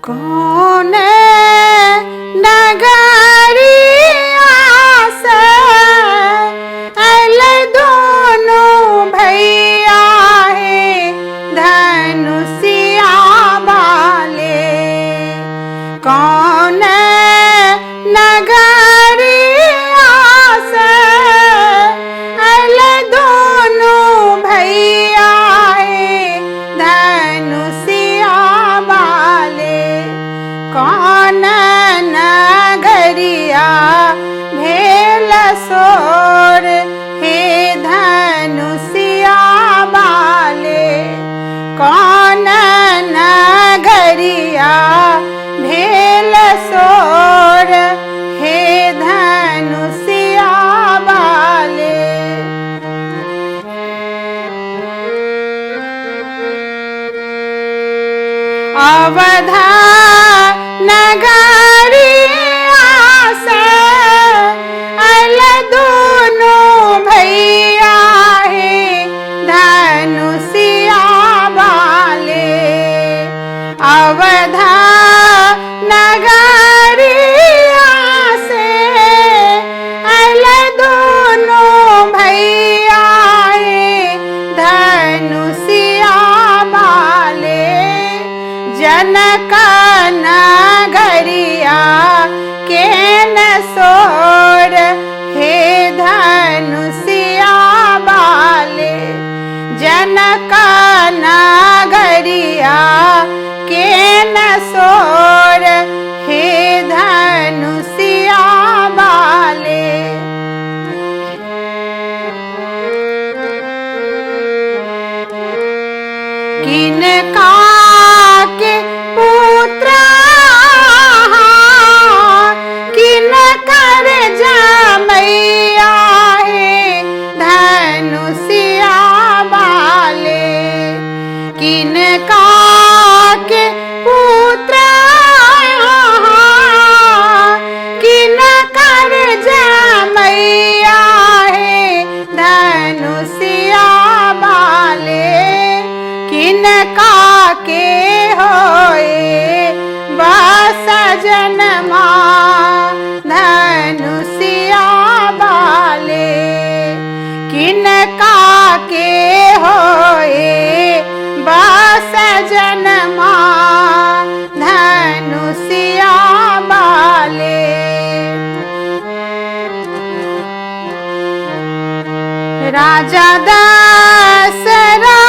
कौन नगरिया से अल दोनों भैया है धनुषिया वाले। कौन नगरिया से अल दोनों भैया है धनुषिया वाले। कौन नगरिया भेल सोर हे धनुषिया वाले। कौन नगरिया भेल सोर हे धनुषिया वाले। अवधा नगरिया से अल दोनों भैया है धनुषिया वाले। अवधा नगरिया से अल दोनों भैया है धनुषिया वाले। जनक नगरिया के न सोर हे धनुषिया वाले। जनक नगरिया के न सोर हे धनुषिया वाले। किनका के पुत्र किन कर जमैया है धनुषिया वाले। किनका के पुत्र किन कर जमैया है धनुषिया वाले। किनका के होए बस जन्मा धनुषिया वाले। किनका के होए बस जन्मा धनुषिया वाले। राजा दशरथ